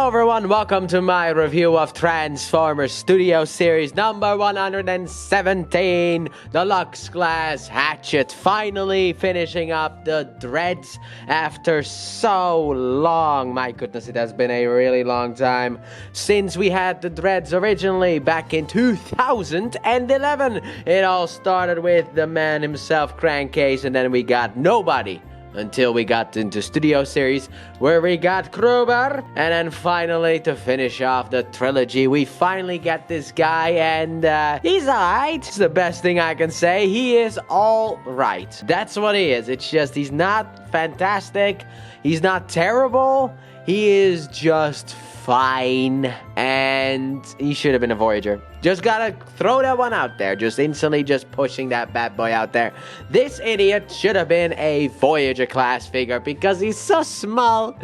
Hello everyone, welcome to my review of Transformers Studio Series number 117, Deluxe Class Hatchet, finally finishing up the dreads after so long. My goodness, it has been a really long time since we had the dreads originally back in 2011. It all started with the man himself, Crankcase, and then we got nobody until we got into Studio Series, where we got Kruber, and then finally, to finish off the trilogy, we finally get this guy, and he's alright. It's the best thing I can say. He is alright. That's what he is. It's just, he's not fantastic. He's not terrible. He is just fine, and he should have been a Voyager. Just gotta throw that one out there. Just instantly just pushing that bad boy out there. This idiot should have been a Voyager class figure because he's so small.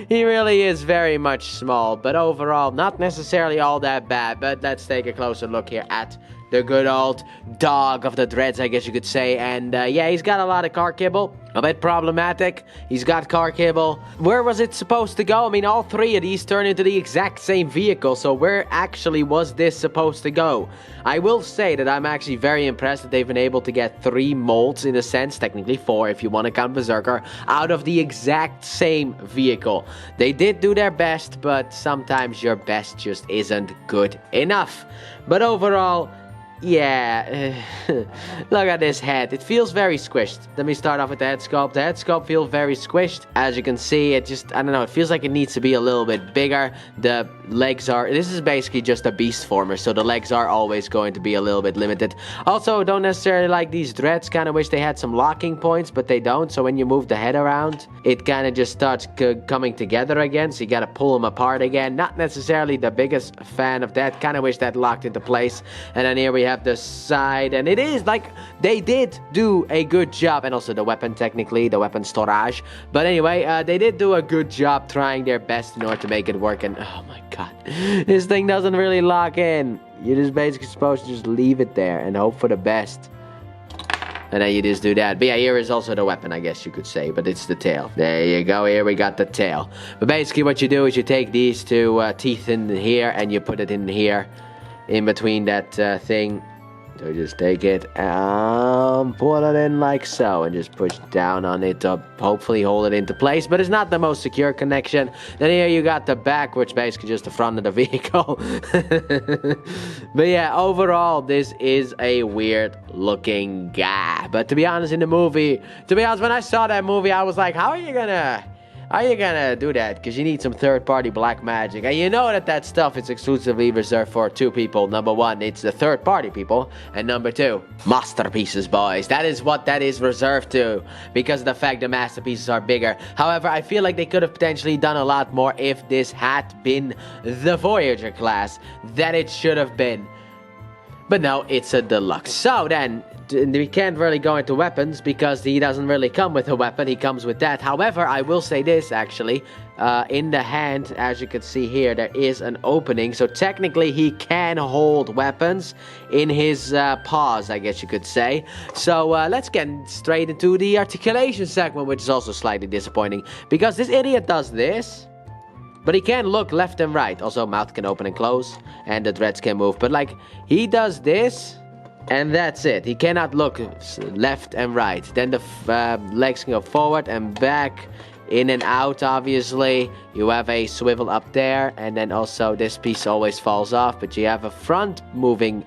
He really is very much small, but overall not necessarily all that bad. But let's take a closer look here at the good old dog of the dreads, I guess you could say. And yeah, he's got a lot of car kibble. A bit problematic. He's got car kibble. Where was it supposed to go? I mean, all three of these turn into the exact same vehicle. So where actually was this supposed to go? I will say that I'm actually very impressed that they've been able to get 3 molds, in a sense, technically 4 if you want to count Berserker, out of the exact same vehicle. They did do their best, but sometimes your best just isn't good enough. But overall, yeah, look at this head. It feels very squished. Let me start off with the head sculpt. The head sculpt feels very squished. As you can see, it just, I don't know, it feels like it needs to be a little bit bigger. The legs are, this is basically just a beast former, so the legs are always going to be a little bit limited. Also, don't necessarily like these dreads. Kind of wish they had some locking points, but they don't. So when you move the head around, it kind of just starts coming together again. So you got to pull them apart again. Not necessarily the biggest fan of that. Kind of wish that locked into place. And then here we have the side, and it is like they did do a good job, and also the weapon, technically the weapon storage, but anyway, they did do a good job trying their best in order to make it work. And oh my god, this thing doesn't really lock in. You're just basically supposed to just leave it there and hope for the best, and then you just do that. But yeah, here is also the weapon, I guess you could say, but it's the tail. There you go, here we got the tail. But basically what you do is you take these 2 teeth in here and you put it in here, in between that thing. So just take it and pull it in like so, and just push down on it to hopefully hold it into place. But it's not the most secure connection. Then here you got the back, which basically just the front of the vehicle. But yeah, overall this is a weird looking guy. But to be honest, in the movie, when I saw that movie, I was like, how are you gonna do that? Because you need some third-party black magic. And you know that stuff is exclusively reserved for 2 people. Number 1, it's the third-party people. And number 2, masterpieces, boys. That is what that is reserved to, because of the fact the masterpieces are bigger. However, I feel like they could have potentially done a lot more if this had been the Voyager class that it should have been. But no, it's a deluxe. So then, we can't really go into weapons because he doesn't really come with a weapon. He comes with that. However, I will say this, actually. In the hand, as you can see here, there is an opening. So technically, he can hold weapons in his paws, I guess you could say. So let's get straight into the articulation segment, which is also slightly disappointing, because this idiot does this, but he can look left and right. Also, mouth can open and close, and the dreads can move. But like, he does this, and that's it. He cannot look left and right. Then the legs can go forward and back, in and out, obviously. You have a swivel up there, and then also this piece always falls off, but you have a front moving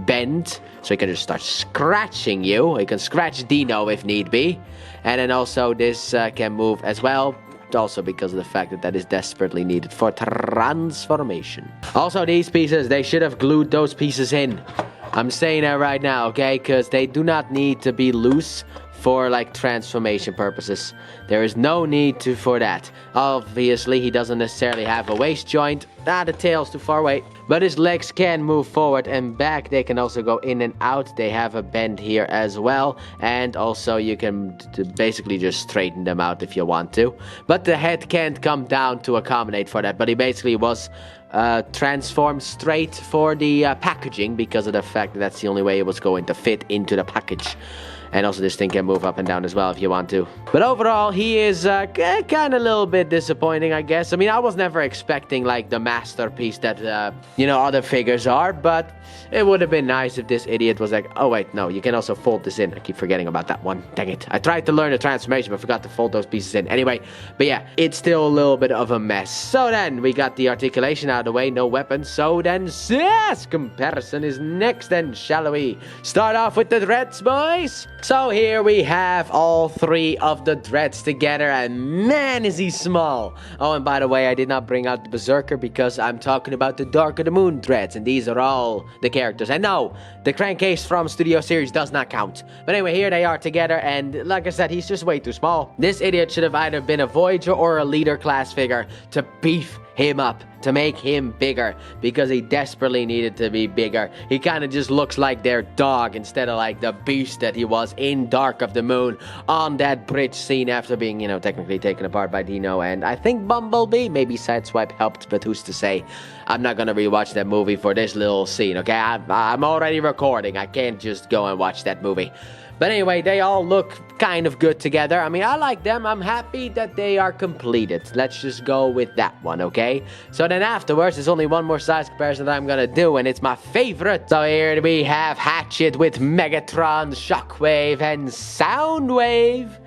bend, so he can just start scratching you. He can scratch Dino if need be. And then also this can move as well, also because of the fact that is desperately needed for transformation. Also, these pieces, they should have glued those pieces in. I'm saying that right now, okay? Because they do not need to be loose for like transformation purposes. There is no need for that. Obviously, he doesn't necessarily have a waist joint. The tail's too far away. But his legs can move forward and back. They can also go in and out. They have a bend here as well. And also you can basically just straighten them out if you want to. But the head can't come down to accommodate for that. But he basically was transformed straight for the packaging, because of the fact that that's the only way it was going to fit into the package. And also this thing can move up and down as well if you want to. But overall, he is kind of a little bit disappointing, I guess. I mean, I was never expecting like the masterpiece that, you know, other figures are. But it would have been nice if this idiot was like, oh wait, no, you can also fold this in. I keep forgetting about that one. Dang it. I tried to learn the transformation, but forgot to fold those pieces in. Anyway, but yeah, it's still a little bit of a mess. So then, we got the articulation out of the way, no weapons. So then, yes, comparison is next then, shall we? Start off with the dreads, boys. So here we have all three of the dreads together, and man, is he small. Oh, and by the way, I did not bring out the Berserker because I'm talking about the Dark of the Moon dreads, and these are all the characters. And no, the crankcase from Studio Series does not count. But anyway, here they are together, and like I said, he's just way too small. This idiot should have either been a Voyager or a Leader class figure to beef him up, to make him bigger, because he desperately needed to be bigger. He kind of just looks like their dog instead of like the beast that he was in Dark of the Moon on that bridge scene after being, you know, technically taken apart by Dino and I think Bumblebee. Maybe Sideswipe helped, but who's to say? I'm not gonna rewatch that movie for this little scene, okay? I'm already recording. I can't just go and watch that movie. But anyway, they all look kind of good together. I mean, I like them. I'm happy that they are completed. Let's just go with that one, okay? So then afterwards, there's only one more size comparison that I'm gonna do, and it's my favorite. So here we have Hatchet with Megatron, Shockwave, and Soundwave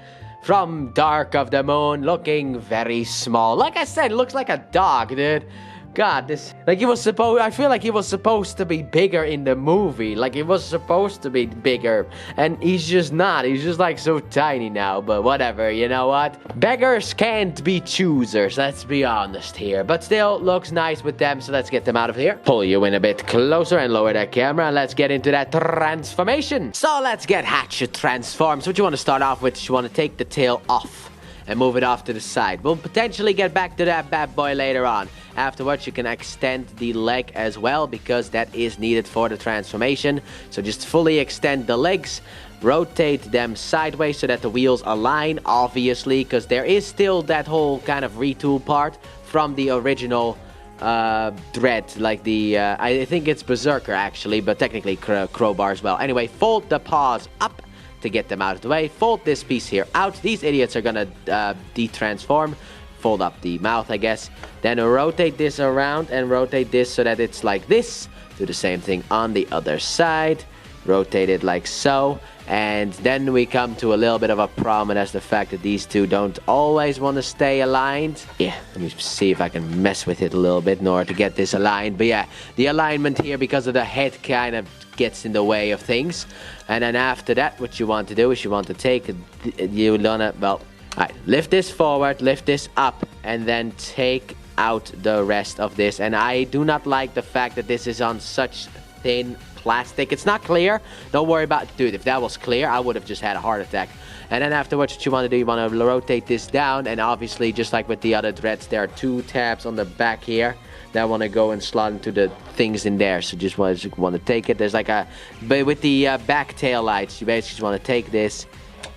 from Dark of the Moon, looking very small. Like I said, it looks like a dog, dude. God, this, like, he was supposed, I feel like he was supposed to be bigger in the movie. Like, he was supposed to be bigger, and he's just not. He's just, like, so tiny now, but whatever, you know what? Beggars can't be choosers, let's be honest here. But still, looks nice with them, so let's get them out of here. Pull you in a bit closer and lower that camera, and let's get into that transformation. So, let's get Hatchet transformed. So what you want to start off with is you want to take the tail off and move it off to the side. We'll potentially get back to that bad boy later on. Afterwards, you can extend the leg as well, because that is needed for the transformation. So just fully extend the legs, rotate them sideways so that the wheels align, obviously, because there is still that whole kind of retool part from the original dread, like the, I think it's Berserker actually, but technically Crowbar as well. Anyway, fold the paws up to get them out of the way. Fold this piece here out. These idiots are gonna de-transform. Fold up the mouth, I guess. Then rotate this around and rotate this so that it's like this. Do the same thing on the other side. Rotate it like so. And then we come to a little bit of a problem, and that's the fact that these two don't always want to stay aligned. Yeah, let me see if I can mess with it a little bit in order to get this aligned. But yeah, the alignment here, because of the head, kind of gets in the way of things. And then after that, what you want to do is you want to take, you wanna, well, alright, lift this forward, lift this up, and then take out the rest of this. And I do not like the fact that this is on such thin plastic. It's not clear. Don't worry about it. Dude, if that was clear, I would have just had a heart attack. And then afterwards, what you want to do, you want to rotate this down. And obviously, just like with the other dreads, there are two tabs on the back here that want to go and slot into the things in there. So just want to take it. There's like a, but with the back tail lights, you basically just want to take this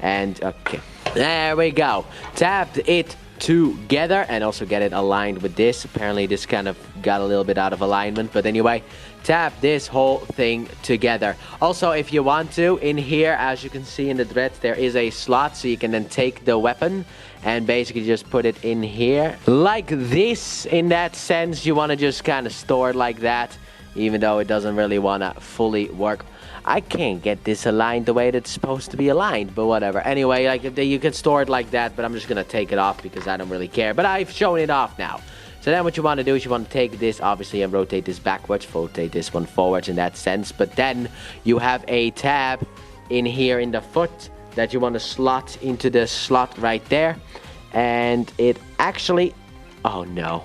and, okay. There we go. Tap it together and also get it aligned with this. Apparently this kind of got a little bit out of alignment, but anyway, tap this whole thing together. Also, if you want to, in here, as you can see in the dreads, there is a slot, so you can then take the weapon and basically just put it in here like this. In that sense, you want to just kind of store it like that, even though it doesn't really want to fully work. I can't get this aligned the way that it's supposed to be aligned, but whatever. Anyway, like you can store it like that, but I'm just gonna take it off because I don't really care. But I've shown it off now. So then what you want to do is you want to take this, obviously, and rotate this backwards, rotate this one forwards in that sense. But then you have a tab in here in the foot that you want to slot into the slot right there. And it actually, oh no,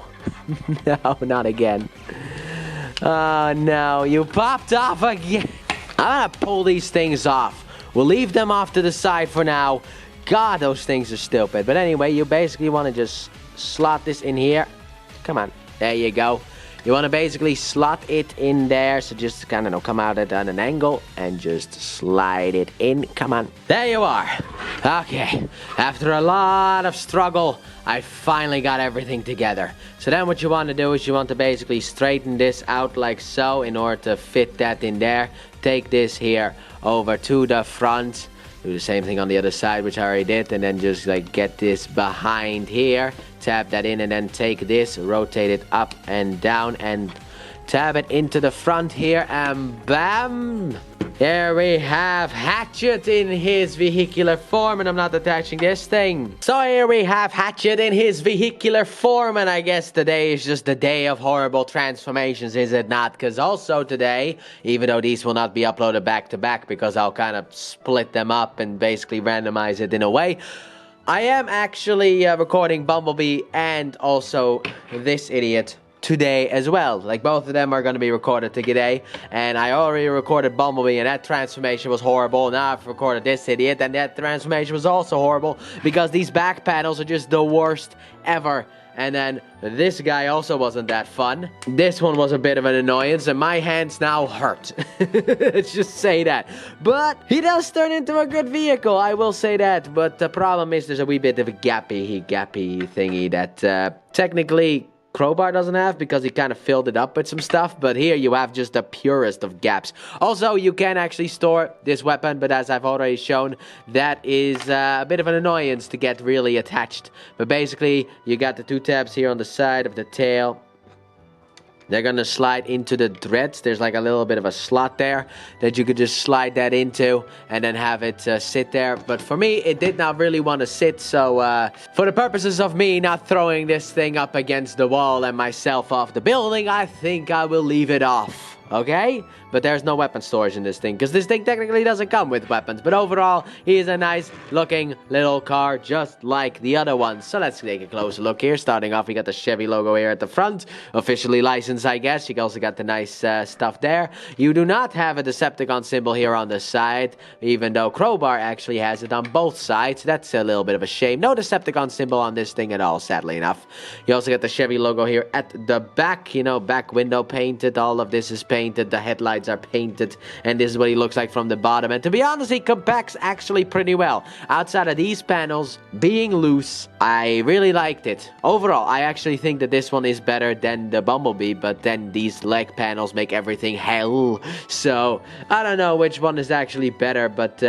no, not again. Oh no, you popped off again. I'm gonna pull these things off. We'll leave them off to the side for now. God, those things are stupid. But anyway, you basically want to just slot this in here. Come on. There you go. You want to basically slot it in there. So just kind of come out at an angle and just slide it in. Come on. There you are. Okay. After a lot of struggle, I finally got everything together. So then what you want to do is you want to basically straighten this out like so in order to fit that in there. Take this here over to the front. Do the same thing on the other side, which I already did, and then just like get this behind here, tap that in, and then take this, rotate it up and down, and tab it into the front here, and bam! Here we have Hatchet in his vehicular form, and I'm not attaching this thing. So here we have Hatchet in his vehicular form, and I guess today is just the day of horrible transformations, is it not? Because also today, even though these will not be uploaded back to back, because I'll kind of split them up and basically randomize it in a way, I am actually recording Bumblebee and also this idiot today as well. Like, both of them are going to be recorded today, and I already recorded Bumblebee, and that transformation was horrible. Now I've recorded this idiot, and that transformation was also horrible, because these back panels are just the worst ever. And then this guy also wasn't that fun. This one was a bit of an annoyance, and my hands now hurt. Let's just say that. But he does turn into a good vehicle, I will say that. But the problem is there's a wee bit of a gappy thingy that technically Crowbar doesn't have, because he kind of filled it up with some stuff, but here you have just the purest of gaps. Also, you can actually store this weapon, but as I've already shown, that is a bit of an annoyance to get really attached. But basically, you got the two tabs here on the side of the tail. They're gonna slide into the dreads. There's like a little bit of a slot there that you could just slide that into and then have it sit there. But for me, it did not really want to sit. So for the purposes of me not throwing this thing up against the wall and myself off the building, I think I will leave it off. Okay? But there's no weapon storage in this thing, because this thing technically doesn't come with weapons. But overall, he is a nice looking little car, just like the other ones. So let's take a closer look here. Starting off, we got the Chevy logo here at the front. Officially licensed, I guess. You also got the nice stuff there. You do not have a Decepticon symbol here on the side, even though Crowbar actually has it on both sides. That's a little bit of a shame. No Decepticon symbol on this thing at all, sadly enough. You also got the Chevy logo here at the back. You know, back window painted. All of this is painted. The headlights are painted, and this is what he looks like from the bottom. And to be honest, he compacts actually pretty well. Outside of these panels being loose, I really liked it. Overall, I actually think that this one is better than the Bumblebee, but then these leg panels make everything hell. So I don't know which one is actually better, but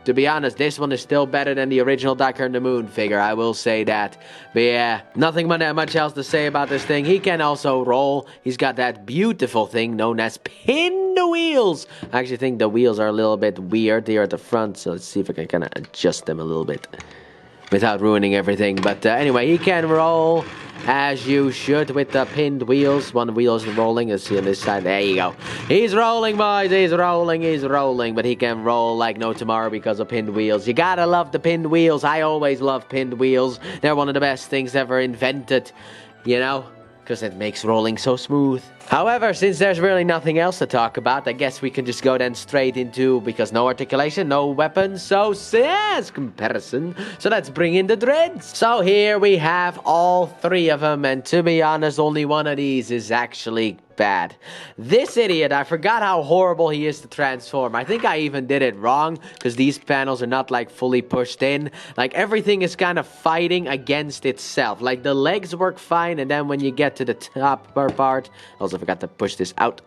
to be honest, this one is still better than the original Darker in the Moon figure, I will say that. But yeah, nothing much else to say about this thing. He can also roll. He's got that beautiful thing known as pinned wheels. I actually think the wheels are a little bit weird here at the front, so let's see if I can kind of adjust them a little bit without ruining everything. But anyway, he can roll as you should with the pinned wheels. One wheel is rolling. Let's see on this side. There you go. He's rolling, boys. He's rolling. But he can roll like no tomorrow because of pinned wheels. You gotta love the pinned wheels. I always love pinned wheels. They're one of the best things ever invented, you know, because it makes rolling so smooth. However, since there's really nothing else to talk about, I guess we can just go then straight into, because no articulation, no weapons, so says comparison. So let's bring in the dreads. So here we have all three of them, and to be honest, only one of these is actually bad. This idiot, I forgot how horrible he is to transform. I think I even did it wrong, because these panels are not like fully pushed in. Like, everything is kind of fighting against itself. Like, the legs work fine, and then when you get to the top part, also forgot to push this out.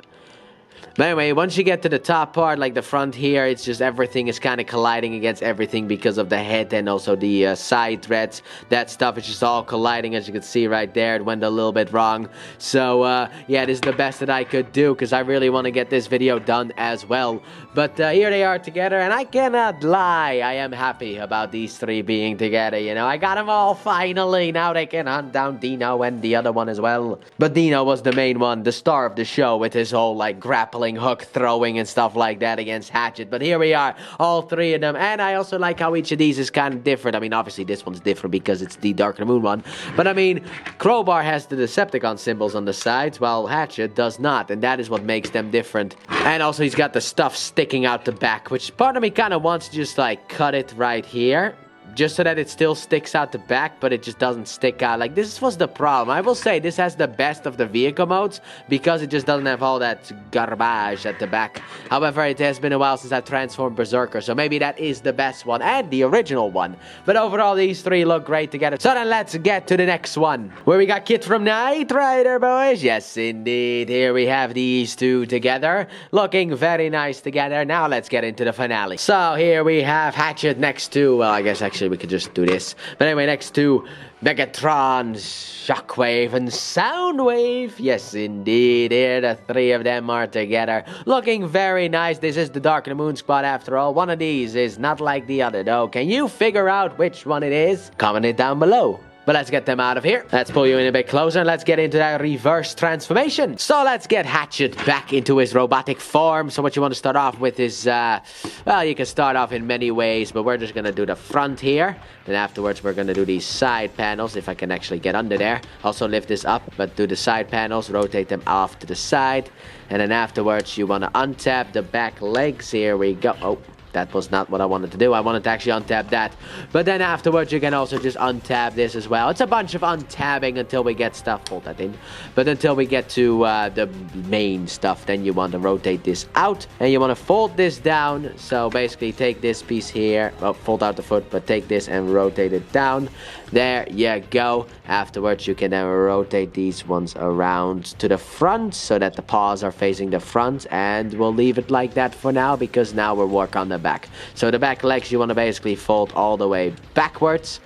But anyway, once you get to the top part, like the front here, it's just everything is kind of colliding against everything because of the head and also the side threads. That stuff is just all colliding, as you can see right there. It went a little bit wrong. So, yeah, this is the best that I could do, because I really want to get this video done as well. But here they are together, and I cannot lie, I am happy about these three being together, you know. I got them all finally. Now they can hunt down Dino and the other one as well. But Dino was the main one, the star of the show, with his whole, like, grappling hook throwing and stuff like that against Hatchet. But here we are, all three of them, and I also like how each of these is kind of different. I mean, obviously this one's different because it's the Dark of the Moon one, but I mean, Crowbar has the Decepticon symbols on the sides, while Hatchet does not, and that is what makes them different. And also he's got the stuff sticking out the back, which part of me kind of wants to just like cut it right here. just so that it still sticks out the back, but it just doesn't stick out. Like, this was the problem. I will say this has the best of the vehicle modes because it just doesn't have all that garbage at the back. However, it has been a while since I transformed Berserker, so maybe that is the best one and the original one. But overall, these three look great together. So then let's get to the next one, where we got Kit from Knight Rider, boys. Yes, indeed. Here we have these two together, looking very nice together. Now let's get into the finale. So here we have Hatchet next to, well, I guess actually we could just do this. But anyway, next to Megatron, Shockwave, and Soundwave. Yes, indeed. Here the three of them are together, looking very nice. This is the Dark of the Moon squad after all. One of these is not like the other, though. Can you figure out which one it is? Comment it down below. But let's get them out of here. Let's pull you in a bit closer and let's get into that reverse transformation. So let's get Hatchet back into his robotic form. So what you want to start off with is, well, you can start off in many ways, but we're just going to do the front here. Then afterwards, we're going to do these side panels, if I can actually get under there. Also lift this up, but do the side panels, rotate them off to the side. And then afterwards, you want to untap the back legs. Here we go. Oh. That was not what I wanted to do. I wanted to actually untap that. But then afterwards, you can also just untap this as well. It's a bunch of untabbing until we get stuff. Hold that in. But until we get to the main stuff, then you want to rotate this out. And you want to fold this down. So basically, take this piece here. Well, fold out the foot, but take this and rotate it down. There you go. Afterwards, you can then rotate these ones around to the front so that the paws are facing the front. And we'll leave it like that for now because now we'll work on the back. So the back legs you want to basically fold all the way backwards.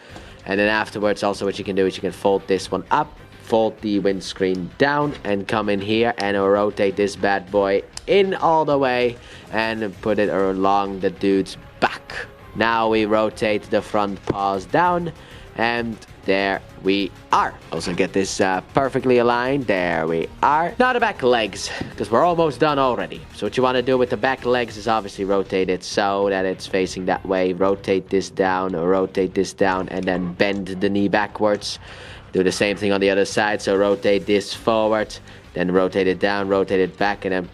And then afterwards also what you can do is you can fold this one up, fold the windscreen down, and come in here and rotate this bad boy in all the way and put it along the dude's back. Now we rotate the front paws down, and there we are. Also get this perfectly aligned. There we are. Now the back legs, because we're almost done already. So what you want to do with the back legs is obviously rotate it so that it's facing that way. Rotate this down, and then bend the knee backwards. Do the same thing on the other side. So rotate this forward, then rotate it down, rotate it back, and then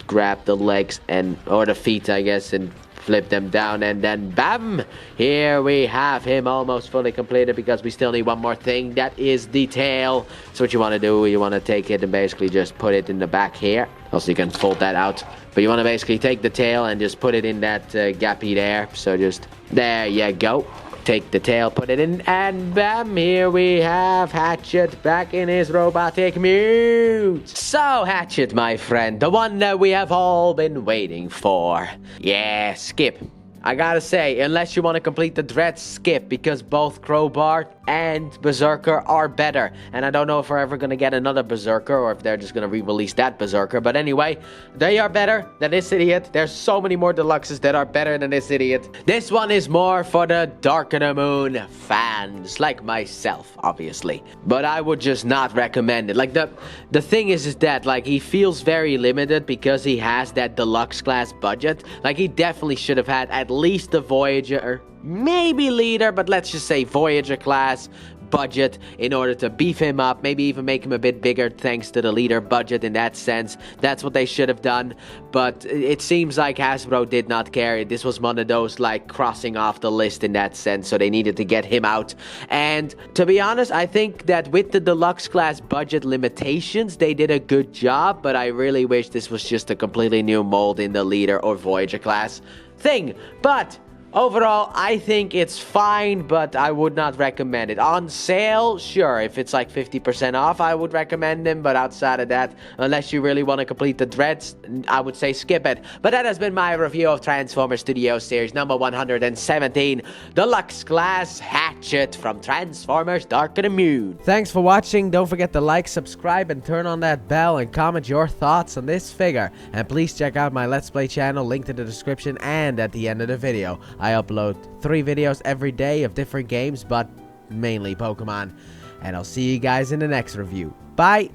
grab the legs or the feet, I guess, and flip them down, and then bam, here we have him almost fully completed because we still need one more thing. That is the tail. So what you want to do, you want to take it and basically just put it in the back here. Also you can fold that out, but you want to basically take the tail and just put it in that gappy there. So just there you go. Take the tail, put it in, and bam, here we have Hatchet back in his robotic mute. So Hatchet, my friend, the one that we have all been waiting for. Yeah, skip. I gotta say, unless you want to complete the Dreads, skip, because both Crowbar and Berserker are better. And I don't know if we're ever gonna get another Berserker, or if they're just gonna re-release that Berserker. But anyway, they are better than this idiot. There's so many more Deluxes that are better than this idiot. This one is more for the Dark of the Moon fans, like myself, obviously. But I would just not recommend it. Like, the thing is that, like, he feels very limited because he has that Deluxe class budget. Like, he definitely should have had at least the Voyager, maybe Leader, but let's just say Voyager class budget in order to beef him up, maybe even make him a bit bigger thanks to the Leader budget in that sense. That's what they should have done, but it seems like Hasbro did not care. This was one of those, like, crossing off the list in that sense, so they needed to get him out. And to be honest, I think that with the Deluxe class budget limitations, they did a good job, but I really wish this was just a completely new mold in the Leader or Voyager class thing. But overall, I think it's fine, but I would not recommend it. On sale, sure, if it's like 50% off, I would recommend them, but outside of that, unless you really want to complete the Dreads, I would say skip it. But that has been my review of Transformers Studio Series number 117, Deluxe Class Hatchet from Transformers Dark of the Moon. Thanks for watching. Don't forget to like, subscribe, and turn on that bell, and comment your thoughts on this figure. And please check out my Let's Play channel, linked in the description and at the end of the video. I upload 3 videos every day of different games, but mainly Pokemon. And I'll see you guys in the next review. Bye!